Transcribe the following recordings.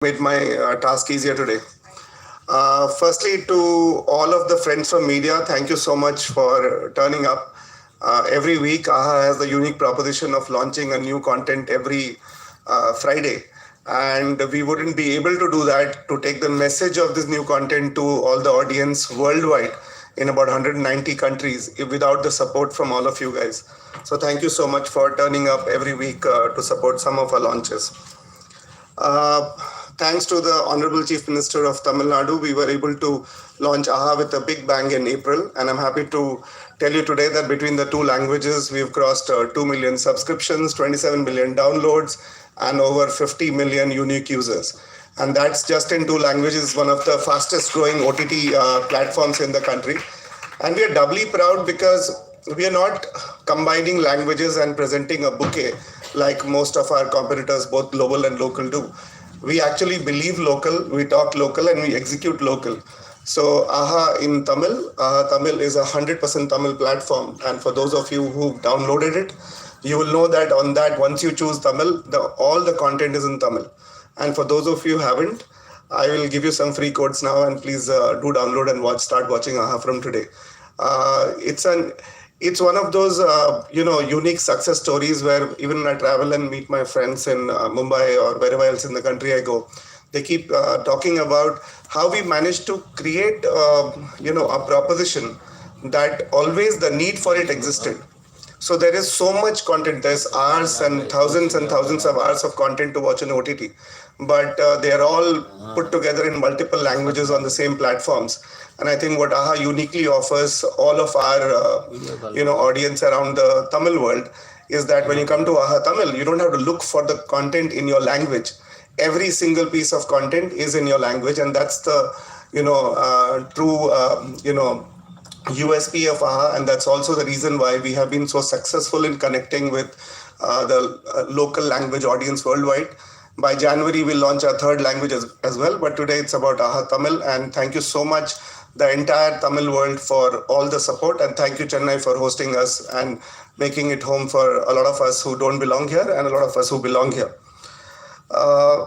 made my task easier today. Firstly, to all of the friends from media, thank you so much for turning up. Every week, AHA has the unique proposition of launching a new content every Friday. And we wouldn't be able to do that to take the message of this new content to all the audience worldwide in about 190 countries without the support from all of you guys. So, thank you so much for turning up every week to support some of our launches. Uh, Thanks to the Honorable Chief Minister of Tamil Nadu, we were able to launch AHA with a big bang in April. And I'm happy to tell you today that between the two languages, we've crossed 2 million subscriptions, 27 million downloads, and over 50 million unique users. And that's just in two languages, one of the fastest growing OTT platforms in the country. And we are doubly proud because we are not combining languages and presenting a bouquet like most of our competitors, both global and local, do. We actually believe local, we talk local, and we execute local. So AHA in Tamil, AHA Tamil is a 100% Tamil platform. And for those of you who've downloaded it, you will know that on that, once you choose Tamil, all the content is in Tamil. And for those of you who haven't, I will give you some free codes now, and please do download and start watching AHA from today. It's an it's one of those unique success stories where even when I travel and meet my friends in Mumbai or wherever else in the country I go, they keep talking about how we managed to create a proposition that always the need for it existed. So there is so much content. There's hours and thousands of hours of content to watch on OTT, but they are all put together in multiple languages on the same platforms. And I think what AHA uniquely offers all of our audience around the Tamil world is that when you come to AHA Tamil, you don't have to look for the content in your language. Every single piece of content is in your language, and that's the true USP of AHA, and that's also the reason why we have been so successful in connecting with the local language audience worldwide. By January, we'll launch our third language as well, but today it's about AHA Tamil, and thank you so much, the entire Tamil world, for all the support, and thank you, Chennai, for hosting us and making it home for a lot of us who don't belong here and a lot of us who belong here. Uh,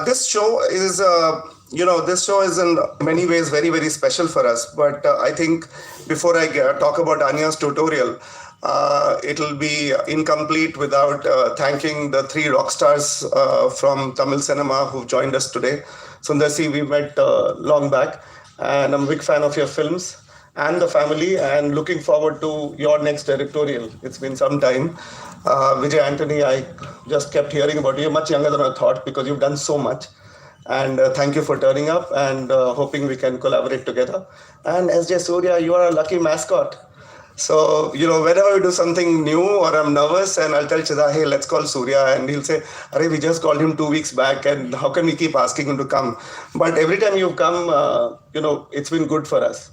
this show is this show is in many ways very, very special for us. But I think before I talk about Anya's tutorial, it'll be incomplete without thanking the three rock stars from Tamil cinema who've joined us today. Sundarsi, we met long back, and I'm a big fan of your films and the family, and looking forward to your next directorial. It's been some time. Vijay Anthony, I just kept hearing about you. You're much younger than I thought because you've done so much. And thank you for turning up, and hoping we can collaborate together. And SJ Surya, you are a lucky mascot. So, whenever we do something new or I'm nervous and I'll tell Chida, hey, let's call Surya. And he'll say, Arey, we just called him 2 weeks back, and how can we keep asking him to come? But every time you've come, it's been good for us.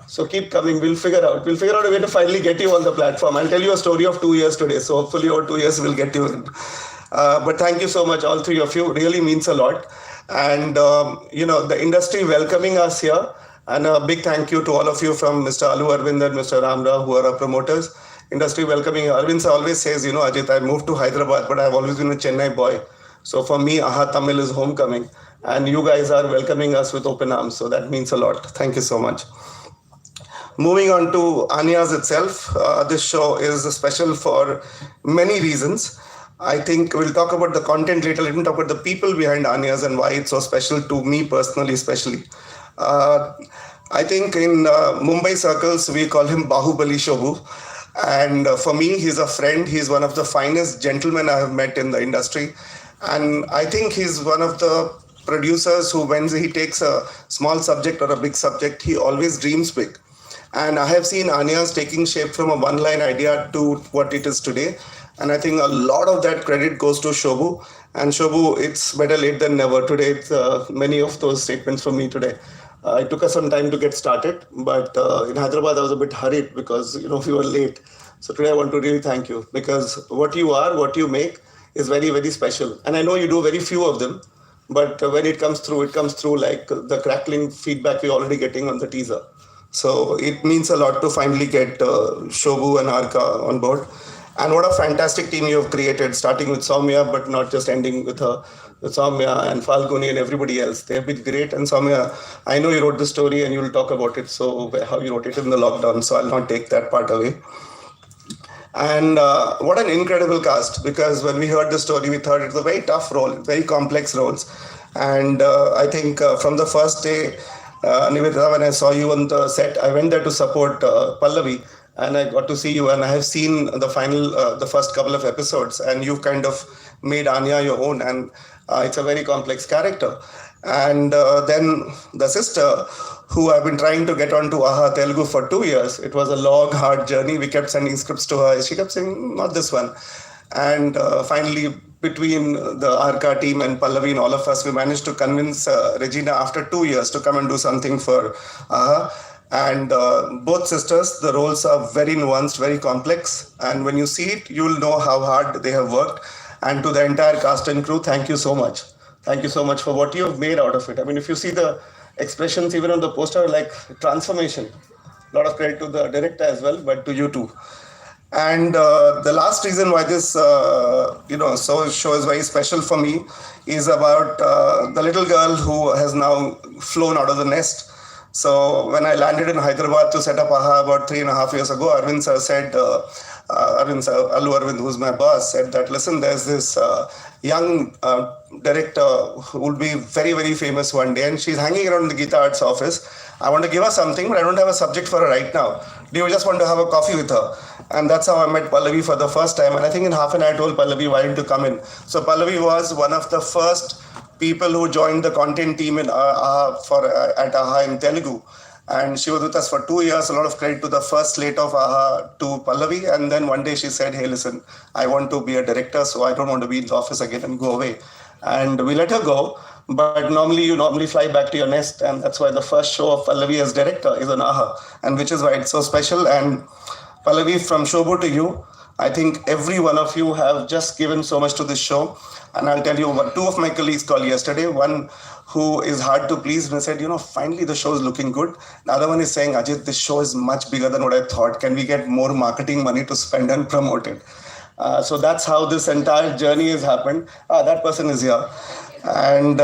So keep coming. We'll figure out. We'll figure out a way to finally get you on the platform. I'll tell you a story of 2 years today. So hopefully over 2 years we'll get you in. But thank you so much, all three of you. Really means a lot. And, the industry welcoming us here. And a big thank you to all of you from Mr. Alu Arvind and Mr. Ramra, who are our promoters. Industry welcoming. Arvind always says, Ajit, I moved to Hyderabad, but I've always been a Chennai boy. So for me, AHA Tamil is homecoming. And you guys are welcoming us with open arms. So that means a lot. Thank you so much. Moving on to Anya's itself, this show is special for many reasons. I think we'll talk about the content later. Let me talk about the people behind Anya's and why it's so special to me personally, especially. I think in Mumbai circles, we call him Bahubali Shobhu. And for me, he's a friend. He's one of the finest gentlemen I have met in the industry. And I think he's one of the producers who, when he takes a small subject or a big subject, he always dreams big. And I have seen Anya's taking shape from a one-line idea to what it is today. And I think a lot of that credit goes to Shobhu. And Shobhu, it's better late than never. Today, it's many of those statements from me today. It took us some time to get started, but in Hyderabad, I was a bit hurried because, we were late. So today I want to really thank you, because what you are, what you make is very, very special. And I know you do very few of them, but when it comes through like the crackling feedback we're already getting on the teaser. So it means a lot to finally get Shobhu and Arka on board. And what a fantastic team you have created, starting with Soumya, but not just ending with her, with Soumya and Falguni and everybody else. They have been great. And Soumya, I know you wrote the story and you will talk about it. So how you wrote it in the lockdown. So I'll not take that part away. And what an incredible cast, because when we heard the story, we thought it's a very tough role, very complex roles. And I think from the first day, Nivedita, when I saw you on the set, I went there to support Pallavi, and I got to see you. And I have seen the first couple of episodes, and you've kind of made Anya your own. And it's a very complex character. And then the sister, who I've been trying to get onto Aha Telugu for 2 years. It was a long, hard journey. We kept sending scripts to her. She kept saying, not this one. And finally, between the Arka team and Pallavi and all of us, we managed to convince Regina after 2 years to come and do something for Aha. And both sisters, the roles are very nuanced, very complex. And when you see it, you will know how hard they have worked. And to the entire cast and crew, thank you so much. Thank you so much for what you have made out of it. I mean, if you see the expressions even on the poster, like transformation, a lot of credit to the director as well, but to you too. And the last reason why this show is very special for me is about the little girl who has now flown out of the nest. So when I landed in Hyderabad to set up AHA about 3.5 years ago, Arvind sir said, Allu Arvind, who's my boss, said that, listen, there's this young director who will be very, very famous one day, and she's hanging around the Geeta Arts office. I want to give her something, but I don't have a subject for her right now. Do you just want to have a coffee with her? And that's how I met Pallavi for the first time. And I think in half an hour I told Pallavi, why didn't you come in? So Pallavi was one of the first people who joined the content team in at AHA in Telugu. And she was with us for 2 years. A lot of credit to the first slate of AHA to Pallavi. And then one day she said, hey, listen, I want to be a director, so I don't want to be in the office again and go away. And we let her go. But you normally fly back to your nest. And that's why the first show of Pallavi as director is on AHA. And which is why it's so special. And Pallavi, from Shobhu to you, I think every one of you have just given so much to this show. And I'll tell you, two of my colleagues called yesterday. One who is hard to please and said, finally the show is looking good. The other one is saying, Ajit, this show is much bigger than what I thought. Can we get more marketing money to spend and promote it? So that's how this entire journey has happened. That person is here. And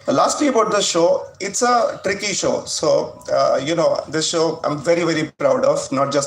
lastly about the show, it's a tricky show. So, this show I'm very, very proud of, not just